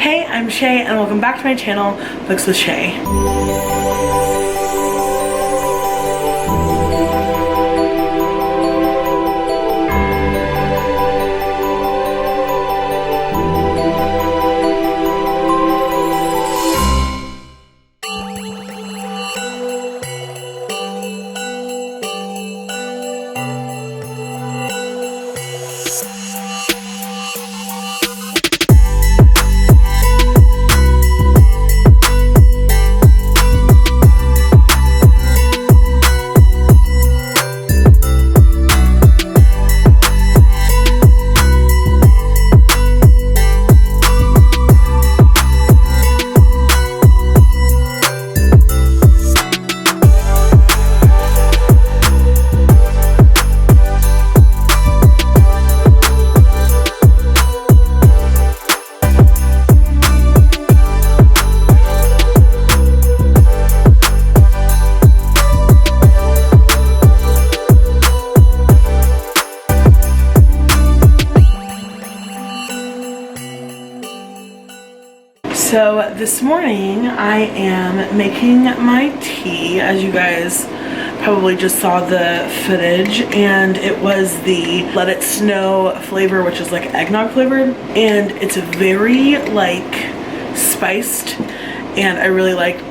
Hey, I'm Shay and welcome back to my channel, Books with Shay. So this morning I am making my tea, as you guys probably just saw the footage, and it was the Let It Snow flavor, which is like eggnog flavored, and it's very like spiced, and I really like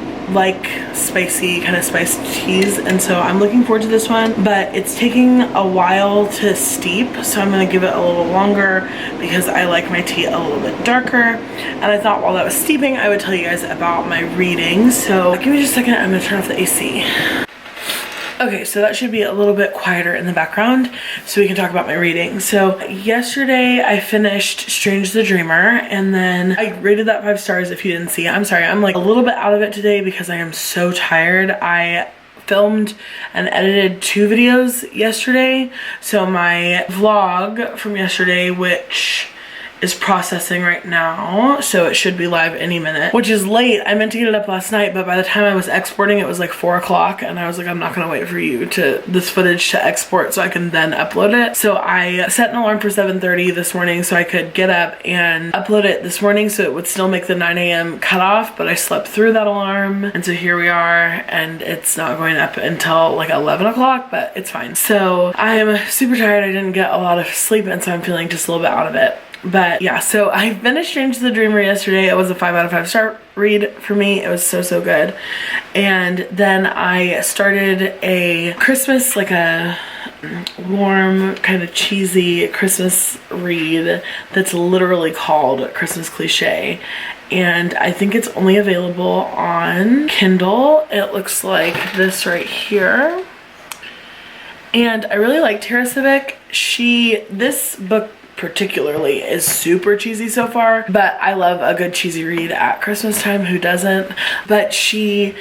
spicy kind of spiced teas, and so I'm looking forward to this one, but it's taking a while to steep, so I'm going to give it a little longer because I like my tea a little bit darker. And I thought while that was steeping I would tell you guys about my reading. So give me just a second, I'm going to turn off the AC. Okay, so that should be a little bit quieter in the background so we can talk about my reading. So yesterday I finished Strange the Dreamer, and then I rated that 5 stars. If you didn't see it, I'm sorry, I'm like a little bit out of it today because I am so tired. I filmed and edited 2 videos yesterday, so my vlog from yesterday, which is processing right now, so it should be live any minute, which is late. I meant to get it up last night, but by the time I was exporting it was like 4 o'clock, and I was like, I'm not gonna wait for this footage to export so I can then upload it. So I set an alarm for 7:30 this morning so I could get up and upload it this morning, so it would still make the 9 a.m. cutoff, but I slept through that alarm, and so here we are, and it's not going up until like 11 o'clock, but it's fine. So I am super tired. I didn't get a lot of sleep, and so I'm feeling just a little bit out of it. But yeah, so I finished Strange the Dreamer yesterday. It was a 5 out of 5 star read for me. It was so good. And then I started a Christmas, like a warm, kind of cheesy Christmas read that's literally called Christmas Cliche. And I think it's only available on Kindle. It looks like this right here. And I really like Tara Civic. This book particularly is super cheesy so far, but I love a good cheesy read at Christmas time. Who doesn't? But she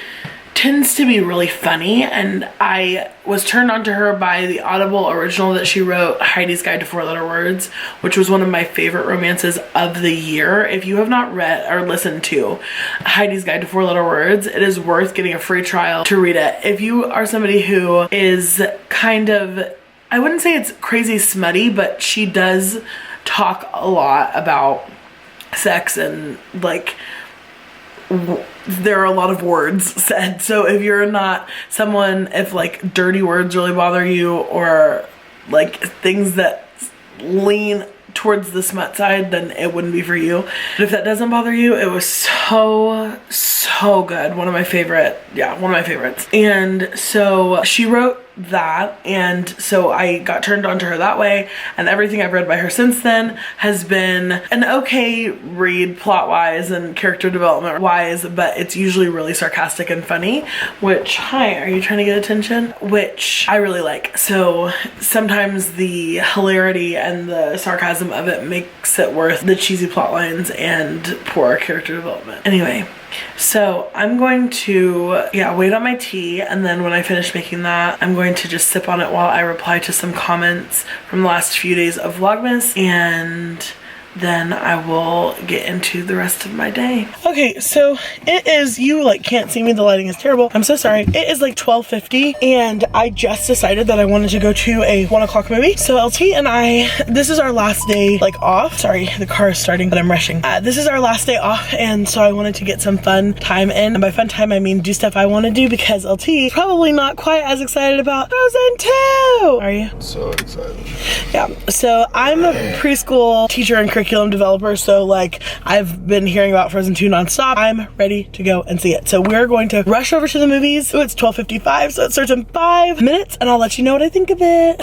tends to be really funny, and I was turned on to her by the Audible original that she wrote, Heidi's Guide to 4-Letter Words, which was one of my favorite romances of the year. If you have not read or listened to Heidi's Guide to 4-Letter Words, it is worth getting a free trial to read it. If you are somebody who is kind of, I wouldn't say it's crazy smutty, but she does talk a lot about sex, and like there are a lot of words said. So if you're not someone, if like dirty words really bother you, or like things that lean towards the smut side, then it wouldn't be for you. But if that doesn't bother you, it was so good. One of my favorites. And so she wrote that, and so I got turned on to her that way, and everything I've read by her since then has been an okay read plot wise and character development wise, but it's usually really sarcastic and funny, which, hi, are you trying to get attention? Which I really like. So sometimes the hilarity and the sarcasm of it makes it worth the cheesy plot lines and poor character development. Anyway, so I'm going to wait on my tea, and then when I finish making that, I'm going to just sip on it while I reply to some comments from the last few days of Vlogmas, and then I will get into the rest of my day. Okay, so it is, you like can't see me, the lighting is terrible. I'm so sorry. It is like 12:50 and I just decided that I wanted to go to a 1 o'clock movie. So LT and I, this is our last day like off. Sorry, the car is starting, but I'm rushing. This is our last day off, and so I wanted to get some fun time in. And by fun time, I mean do stuff I want to do, because LT is probably not quite as excited about Frozen 2. Are you? So excited. Yeah, so I'm a preschool teacher and curriculum developer, so like I've been hearing about Frozen 2 nonstop. I'm ready to go and see it. So we're going to rush over to the movies. Oh, it's 12:55, so it starts in 5 minutes, and I'll let you know what I think of it.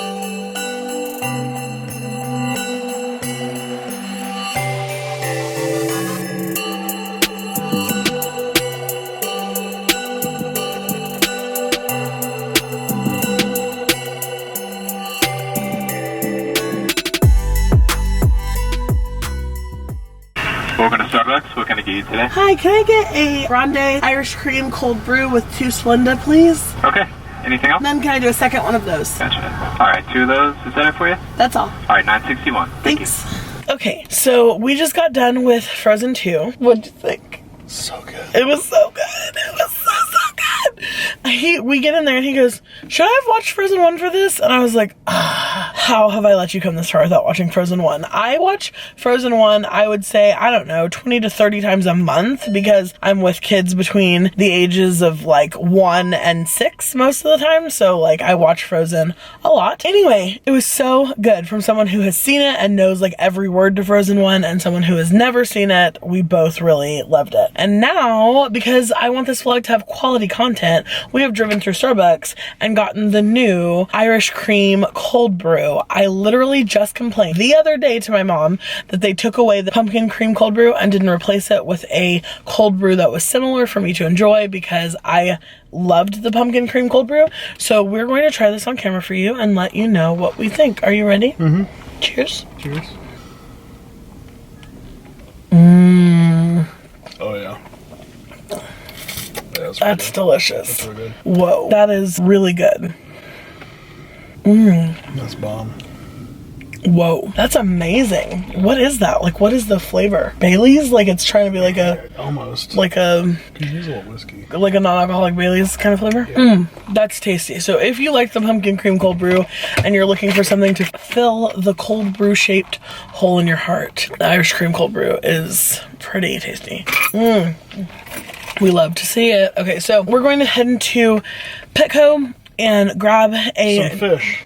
Welcome to Starbucks. What can I get you today? Hi, can I get a grande Irish cream cold brew with 2 Splenda, please? Okay. Anything else? And then can I do a second one of those? Gotcha. All right, 2 of those. Is that it for you? That's all. All right, $9.61. Thanks. Okay, so we just got done with Frozen 2. What'd you think? So good. It was so good. It was so good. We get in there and he goes, should I have watched Frozen 1 for this? And I was like, how have I let you come this far without watching Frozen 1? I watch Frozen 1, I would say, I don't know, 20 to 30 times a month, because I'm with kids between the ages of like 1 and 6 most of the time. So like I watch Frozen a lot. Anyway, it was so good from someone who has seen it and knows like every word to Frozen 1, and someone who has never seen it. We both really loved it. And now, because I want this vlog to have quality content, we have driven through Starbucks and gotten the new Irish cream cold brew. I literally just complained the other day to my mom that they took away the pumpkin cream cold brew and didn't replace it with a cold brew that was similar for me to enjoy, because I loved the pumpkin cream cold brew. So we're going to try this on camera for you and let you know what we think. Are you ready? Mm-hmm. Cheers. Cheers. Oh yeah. That's delicious. That's really good. Whoa, that is really good. That's bomb. Whoa, that's amazing. What is that? Like, what is the flavor? Bailey's? Like, it's trying to be like a... Almost. Like a... Could use a little whiskey. Like a non-alcoholic Bailey's kind of flavor? Yeah. That's tasty. So if you like the pumpkin cream cold brew and you're looking for something to fill the cold brew shaped hole in your heart, the Irish cream cold brew is pretty tasty. We love to see it. Okay, so we're going to head into Petco and grab some fish.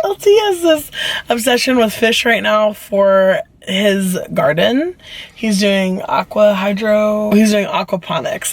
LT has this obsession with fish right now for his garden. He's doing aquaponics,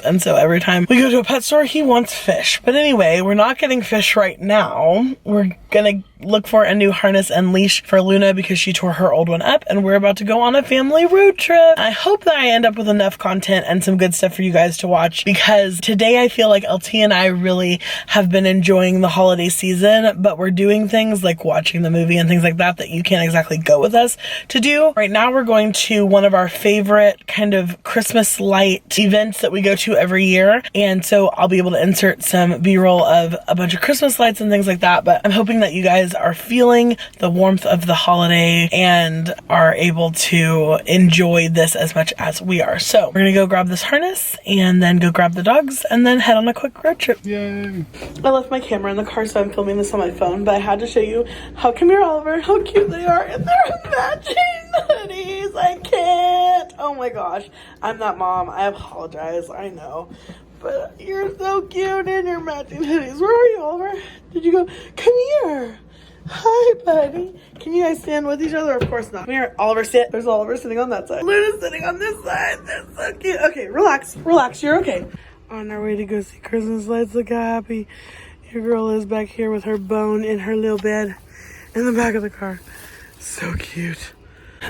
and so every time we go to a pet store he wants fish. But anyway, we're not getting fish right now. We're gonna look for a new harness and leash for Luna because she tore her old one up, and we're about to go on a family road trip. I hope that I end up with enough content and some good stuff for you guys to watch, because today I feel like LT and I really have been enjoying the holiday season, but we're doing things like watching the movie and things like that that you can't exactly go with us to do. Right now we're going to one of our favorite kind of Christmas light events that we go to every year, and so I'll be able to insert some B-roll of a bunch of Christmas lights and things like that. But I'm hoping that you guys are feeling the warmth of the holiday and are able to enjoy this as much as we are. So we're gonna go grab this harness and then go grab the dogs and then head on a quick road trip. Yay. I left my camera in the car, so I'm filming this on my phone, but I had to show you how, come here Oliver, how cute they are, and they're matching hoodies. I can't. Oh my gosh, I'm that mom. I apologize, I know. But you're so cute in your matching hoodies. Where are you, Oliver? Did you go? Come here. Hi, buddy. Can you guys stand with each other? Of course not. Come here, Oliver, sit. There's Oliver sitting on that side. Luna's sitting on this side. That's so cute. Okay, relax. Relax. You're okay. On our way to go see Christmas lights. Look how happy your girl is back here with her bone in her little bed in the back of the car. So cute.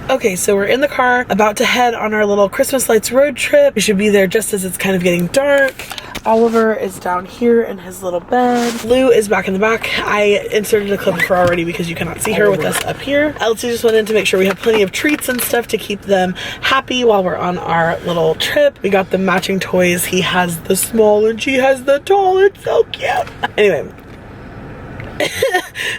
Okay, so we're in the car about to head on our little Christmas lights road trip. We should be there just as it's kind of getting dark. Oliver is down here in his little bed. Lou is back in the back. I inserted a clip of her already because you cannot see her with us up here. Elsie just went in to make sure we have plenty of treats and stuff to keep them happy while we're on our little trip. We got the matching toys. He has the small and she has the tall. It's so cute. Anyway,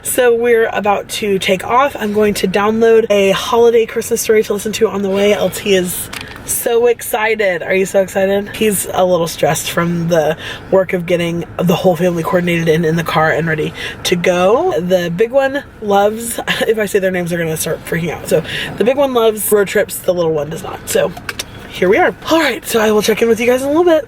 So we're about to take off. I'm going to download a holiday Christmas story to listen to on the way. LT is so excited. Are you so excited? He's a little stressed from the work of getting the whole family coordinated in the car and ready to go. The big one loves, if I say their names, they're gonna start freaking out. So the big one loves road trips, the little one does not. So here we are. All right, so I will check in with you guys in a little bit.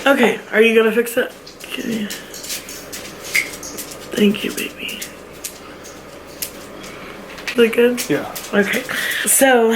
Okay, are you gonna fix it? Okay. Thank you, baby. Is it good? Yeah. Okay, so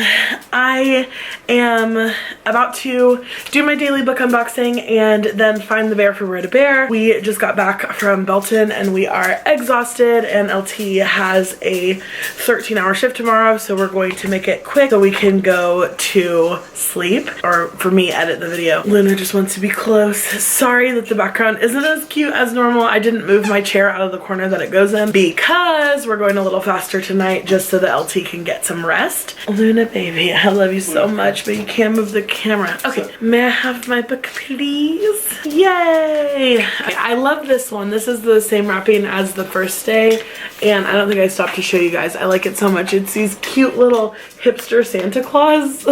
I am about to do my daily book unboxing and then find the bear for Where to Bear. We just got back from Belton and we are exhausted, and LT has a 13-hour shift tomorrow, so we're going to make it quick so we can go to sleep, or for me, edit the video. Luna just wants to be close. Sorry that the background isn't as cute as normal. I didn't move my chair out of the corner that it goes in because we're going a little faster tonight just so that LT can get some rest. Luna baby, I love you so much, but you can't move the camera. Okay, may I have my book please? Yay! Okay, I love this one. This is the same wrapping as the first day, and I don't think I stopped to show you guys. I like it so much. It's these cute little hipster Santa Claus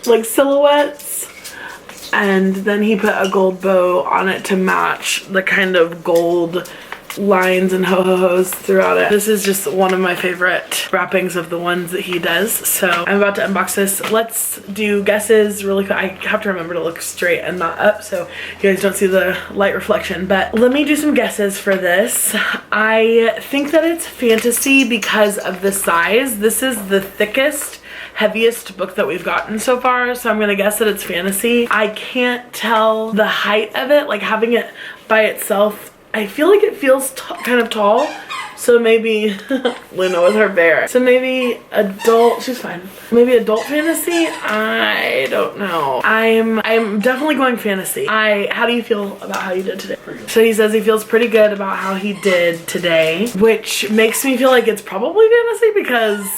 like silhouettes, and then he put a gold bow on it to match the kind of gold lines and ho-ho-hos throughout it. This is just one of my favorite wrappings of the ones that he does. So I'm about to unbox this. Let's do guesses really quick. I have to remember to look straight and not up so you guys don't see the light reflection, but let me do some guesses for this. I think that it's fantasy because of the size. This is the thickest, heaviest book that we've gotten so far, so I'm gonna guess that it's fantasy. I can't tell the height of it, like having it by itself. I feel like it feels kind of tall, so maybe Luna with her bear. So maybe adult, she's fine. Maybe adult fantasy? I don't know. I'm definitely going fantasy. How do you feel about how you did today? So he says he feels pretty good about how he did today, which makes me feel like it's probably fantasy because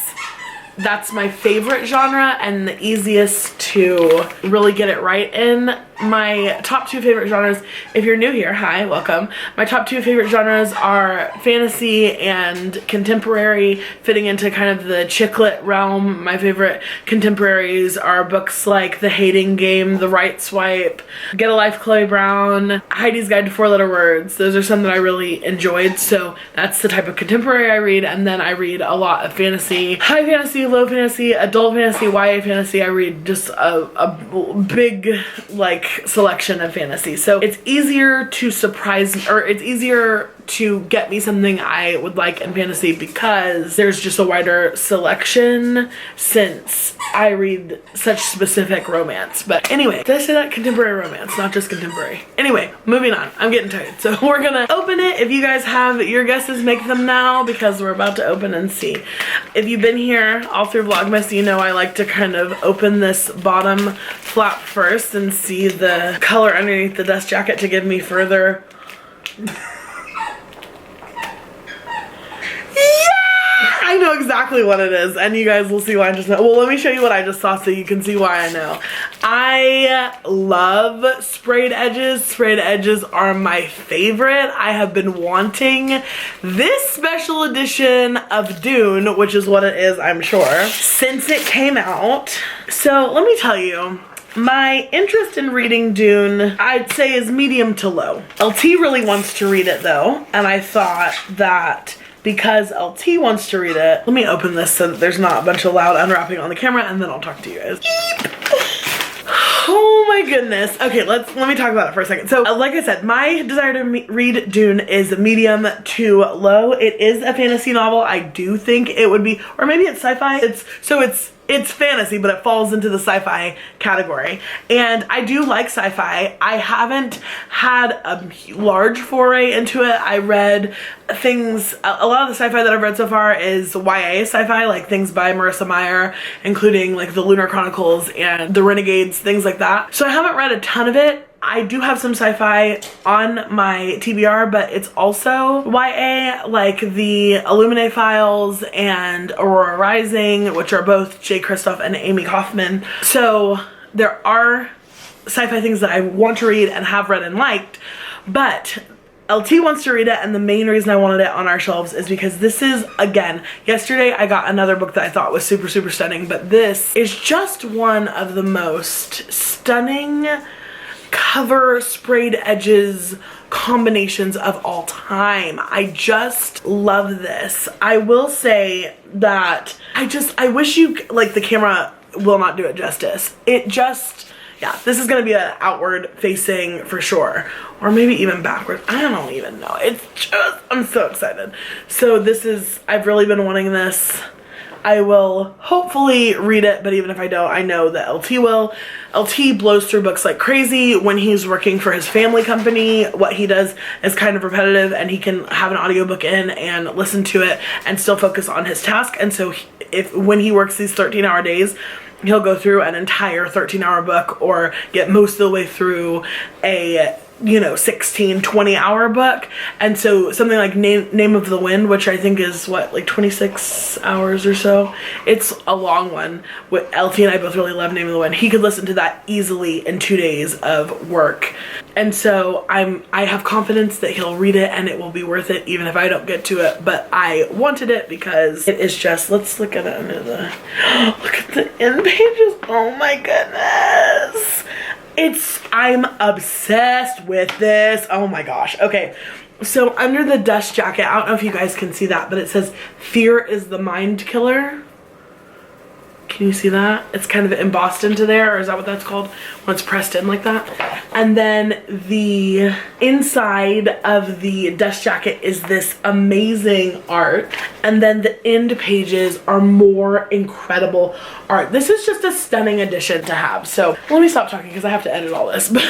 that's my favorite genre and the easiest to really get it right in. My top two favorite genres, if you're new here, hi, welcome. My top two favorite genres are fantasy and contemporary, fitting into kind of the chick lit realm. My favorite contemporaries are books like The Hating Game, The Right Swipe, Get a Life, Chloe Brown, Heidi's Guide to Four Letter Words. Those are some that I really enjoyed, so that's the type of contemporary I read, and then I read a lot of fantasy, high fantasy, low fantasy, adult fantasy, YA fantasy. I read just a big, like, selection of fantasy, so it's easier to surprise me, or it's easier to get me something I would like in fantasy because there's just a wider selection since I read such specific romance. But anyway, did I say that? Contemporary romance, not just contemporary. Anyway, moving on. I'm getting tired, so we're gonna open it. If you guys have your guesses, make them now because we're about to open and see. If you've been here all through Vlogmas, you know I like to kind of open this bottom flap first and see the color underneath the dust jacket to give me further I know exactly what it is, and you guys will see why I just know. Well, let me show you what I just saw so you can see why I know. I love sprayed edges. Sprayed edges are my favorite. I have been wanting this special edition of Dune, which is what it is, I'm sure, since it came out. So let me tell you, my interest in reading Dune, I'd say, is medium to low. LT really wants to read it though, and I thought that because LT wants to read it, let me open this so that there's not a bunch of loud unwrapping on the camera, and then I'll talk to you guys. Oh my goodness. Okay, let me talk about it for a second. So, like I said, my desire to read Dune is medium to low. It is a fantasy novel. I do think it would be, or maybe it's sci-fi. It's fantasy, but it falls into the sci-fi category. And I do like sci-fi. I haven't had a large foray into it. I read things, a lot of the sci-fi that I've read so far is YA sci-fi, like things by Marissa Meyer, including like the Lunar Chronicles and the Renegades, things like that. So I haven't read a ton of it. I do have some sci-fi on my TBR, but it's also YA, like the Illuminae Files and Aurora Rising, which are both Jay Kristoff and Amy Kaufman. So there are sci-fi things that I want to read and have read and liked, but LT wants to read it, and the main reason I wanted it on our shelves is because this is, again, yesterday I got another book that I thought was super, super stunning, but this is just one of the most stunning cover sprayed edges combinations of all time. I just love this. I will say that I wish you, like, the camera will not do it justice. It just yeah, this is gonna be an outward facing for sure. Or maybe even backward. I don't even know. It's just, I'm so excited. So this is, I've really been wanting this. I will hopefully read it, but even if I don't, I know that LT will. LT blows through books like crazy when he's working for his family company. What he does is kind of repetitive, and he can have an audiobook in and listen to it and still focus on his task. And so when he works these 13-hour days, he'll go through an entire 13-hour book or get most of the way through a 16, 20-hour book. And so something like Name of the Wind, which I think is what, like 26 hours or so. It's a long one. LT and I both really love Name of the Wind. He could listen to that easily in 2 days of work. And so I have confidence that he'll read it and it will be worth it even if I don't get to it. But I wanted it because it is just, let's look at it under the, look at the end pages. Oh my goodness. I'm obsessed with this. Oh my gosh. Okay. So under the dust jacket, I don't know if you guys can see that, but it says fear is the mind killer. Can you see that? It's kind of embossed into there, or is that what that's called? When it's pressed in like that. And then the inside of the dust jacket is this amazing art. And then the end pages are more incredible art. This is just a stunning addition to have. So let me stop talking because I have to edit all this. But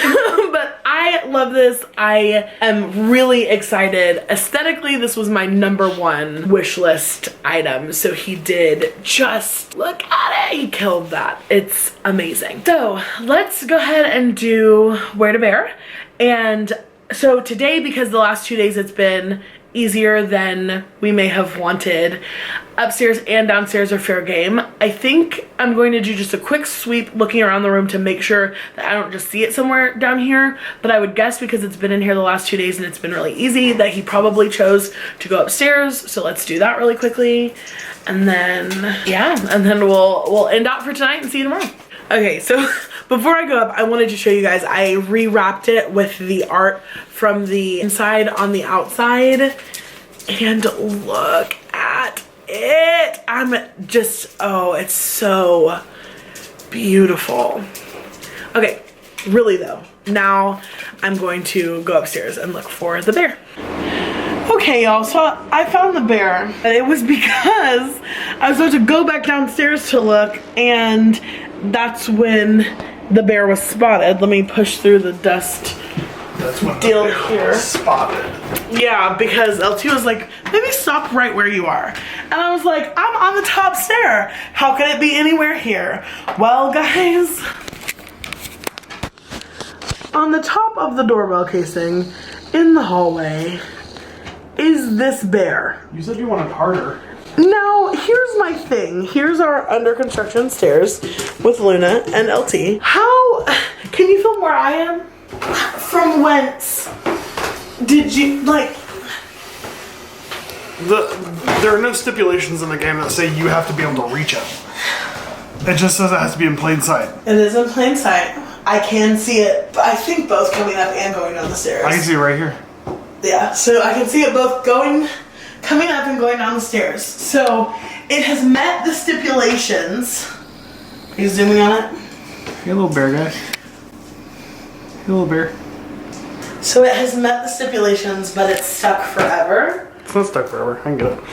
I love this. I am really excited. Aesthetically, this was my #1 wish list item. So he did just look at it. He killed that. It's amazing. So let's go ahead and do Where to Bear. And so today, because the last 2 days it's been easier than we may have wanted, upstairs and downstairs are fair game. I think I'm going to do just a quick sweep looking around the room to make sure that I don't just see it somewhere down here, but I would guess because it's been in here the last 2 days and it's been really easy that he probably chose to go upstairs. So let's do that really quickly. And then, yeah, and then we'll end out for tonight and see you tomorrow. Okay, so before I go up, I wanted to show you guys, I rewrapped it with the art from the inside on the outside. And look at it. I'm just, oh, it's so beautiful. Okay, really though, now I'm going to go upstairs and look for the bear. Okay, y'all, so I found the bear, but it was because I was supposed to go back downstairs to look, and that's when the bear was spotted. Let me push through the dust. That's when deal the bear here. was spotted. Yeah, because LT was like, maybe stop right where you are. And I was like, I'm on the top stair. How could it be anywhere here? Well, guys, on the top of the doorbell casing in the hallway is this bear. You said you wanted harder. Now, here's my thing. Here's our under construction stairs with Luna and LT. How, can you film where I am? From whence did you, like... There are no stipulations in the game that say you have to be able to reach it. It just says it has to be in plain sight. It is in plain sight. I can see it, I think both coming up and going down the stairs. I can see it right here. Yeah, so I can see it both coming up and going down the stairs. So it has met the stipulations. Are you zooming on it? Hey, little bear guy. Hey, little bear. So it has met the stipulations, but it's stuck forever. It's not stuck forever. I can get it.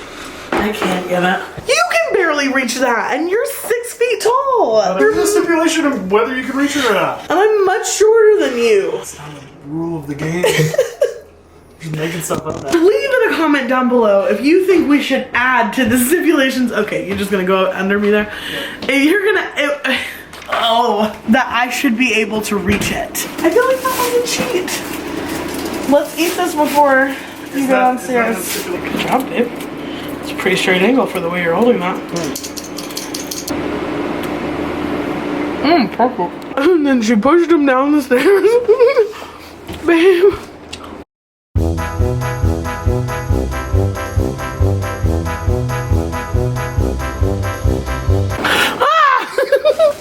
I can't get it. You can barely reach that, and you're 6 feet tall. There's a stipulation of whether you can reach it or not. And I'm much shorter than you. It's not a rule of the game. Just making stuff up now. Leave in a comment down below if you think we should add to the stipulations. Okay, you're just gonna go under me there. Yeah. If you're gonna, that I should be able to reach it. I feel like that was a cheat. Let's eat this before you go downstairs. Good job, babe. It's a pretty straight angle for the way you're holding that. Perfect. And then she pushed him down the stairs. Babe.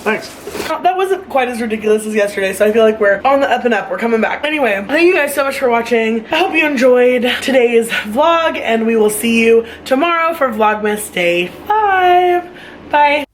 Thanks. That wasn't quite as ridiculous as yesterday, so I feel like we're on the up and up. We're coming back. Anyway, thank you guys so much for watching. I hope you enjoyed today's vlog, and we will see you tomorrow for Vlogmas Day 5. Bye.